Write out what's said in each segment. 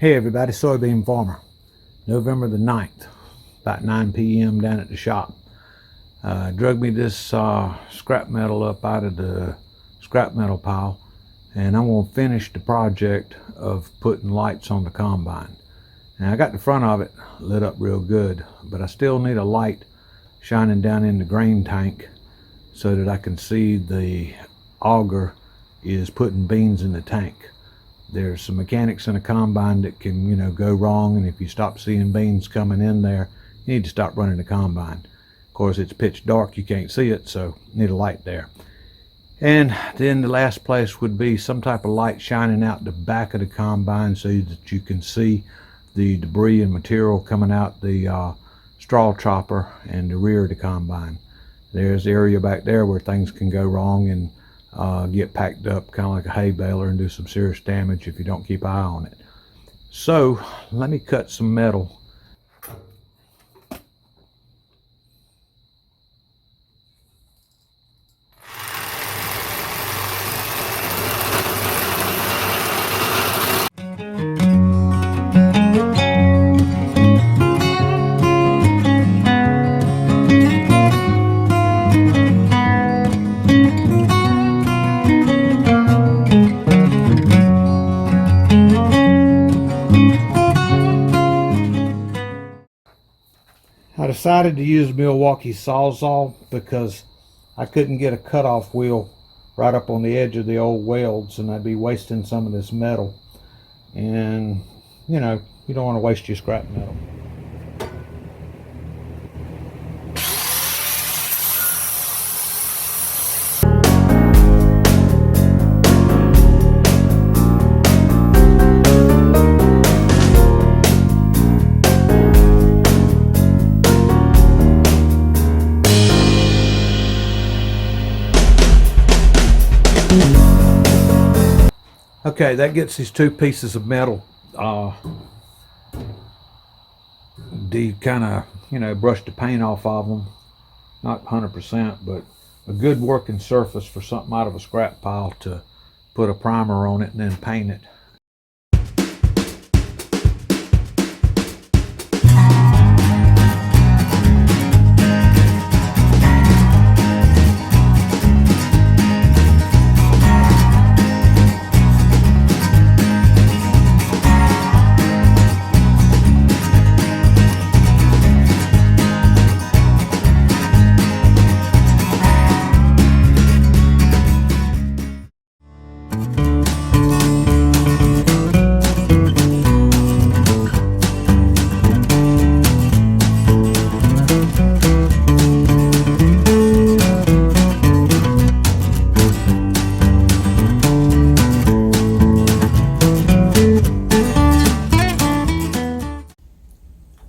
Hey everybody, Soybean Farmer. November the 9th, about 9 p.m. down at the shop. Drug me this scrap metal up out of the scrap metal pile, and I'm going to finish the project of putting lights on the combine. And I got the front of it lit up real good, but I still need a light shining down in the grain tank so that I can see the auger is putting beans in the tank. There's some mechanics in a combine that can, go wrong, and if you stop seeing beans coming in there, you need to stop running the combine. Of course, it's pitch dark, you can't see it, so you need a light there. And then the last place would be some type of light shining out the back of the combine so that you can see the debris and material coming out the straw chopper and the rear of the combine. There's the area back there where things can go wrong and get packed up kind of like a hay baler and do some serious damage if you don't keep an eye on it. So let me cut some metal. I decided to use Milwaukee Sawzall because I couldn't get a cutoff wheel right up on the edge of the old welds, and I'd be wasting some of this metal. And you don't want to waste your scrap metal. Okay, that gets these two pieces of metal kind of, brush the paint off of them. Not 100%, but a good working surface for something out of a scrap pile to put a primer on it and then paint it.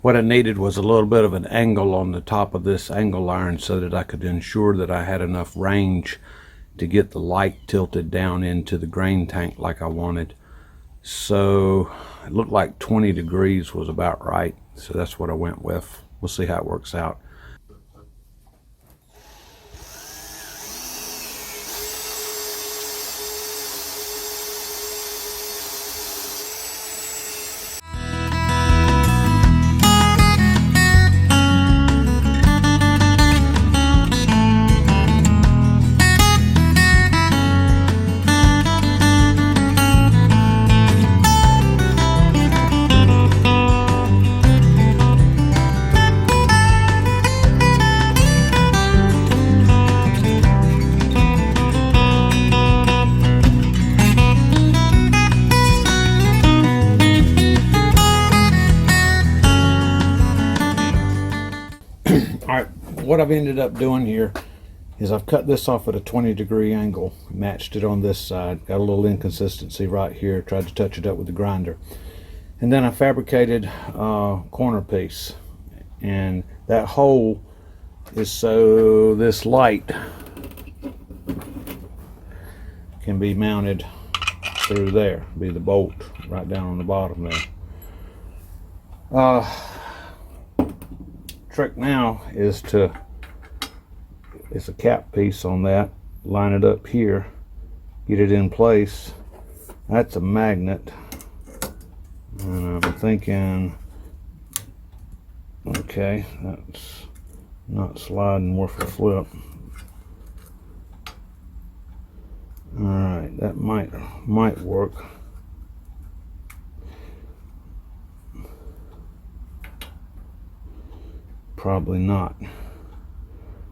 What I needed was a little bit of an angle on the top of this angle iron so that I could ensure that I had enough range to get the light tilted down into the grain tank like I wanted. So it looked like 20 degrees was about right, so that's what I went with. We'll see how it works out. Alright, what I've ended up doing here is I've cut this off at a 20-degree angle, matched it on this side, got a little inconsistency right here, tried to touch it up with the grinder. And then I fabricated a corner piece, and that hole is so this light can be mounted through there, be the bolt right down on the bottom there. Trick now is it's a cap piece on that, line it up here, get it in place. That's a magnet. And I'm thinking, okay, that's not sliding worth a flip. All right, that might work. Probably not.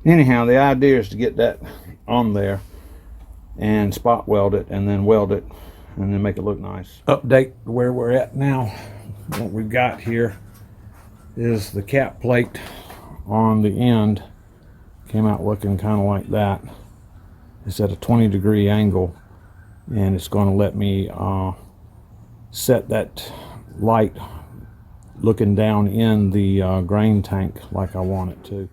Anyhow, the idea is to get that on there and spot weld it and then weld it and then make it look nice. Update where we're at now. What we've got here is the cap plate on the end came out looking kind of like that. It's at a 20-degree angle, and it's going to let me set that light looking down in the grain tank like I want it to.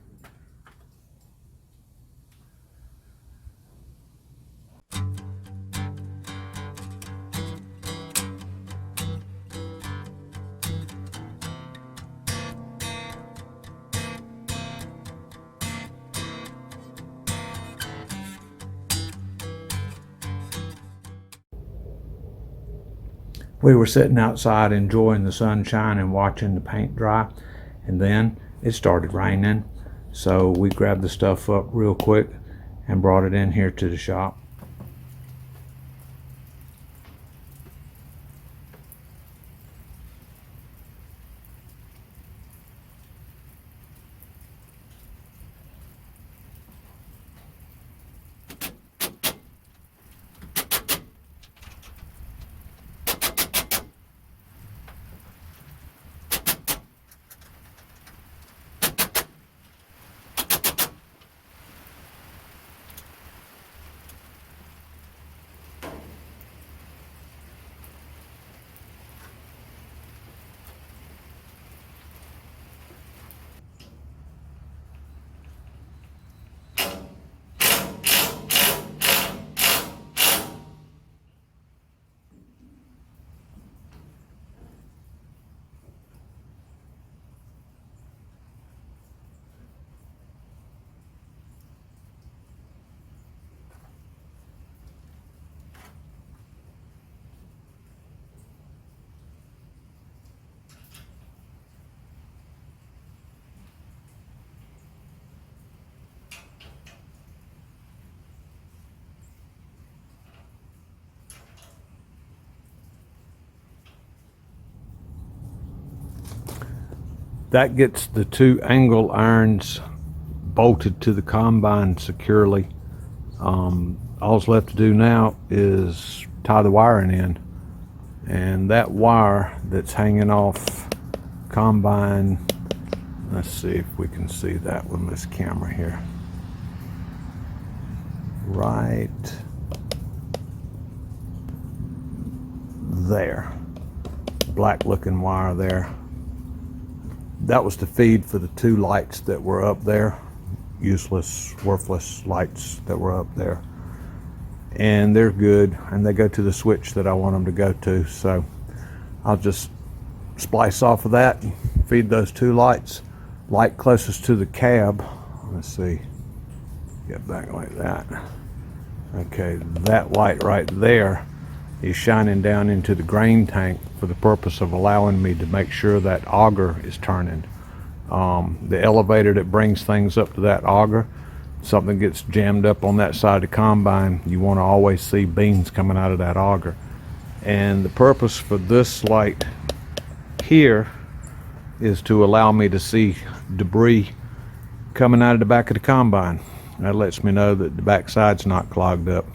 We were sitting outside enjoying the sunshine and watching the paint dry, and then it started raining, so we grabbed the stuff up real quick and brought it in here to the shop. That gets the 2 angle irons bolted to the combine securely. All's left to do now is tie the wiring in, and that wire that's hanging off combine, let's see if we can see that with this camera here, right there, black looking wire there. That was the feed for the 2 lights that were up there, useless, worthless lights that were up there. And they're good, and they go to the switch that I want them to go to. So I'll just splice off of that and feed those 2 lights. Light closest to the cab, let's see, get back like that. Okay, that light right there is shining down into the grain tank for the purpose of allowing me to make sure that auger is turning. The elevator that brings things up to that auger, something gets jammed up on that side of the combine, you want to always see beans coming out of that auger. And the purpose for this light here is to allow me to see debris coming out of the back of the combine. That lets me know that the back side's not clogged up.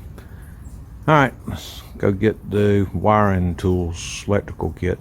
All right, let's go get the wiring tools, electrical kit.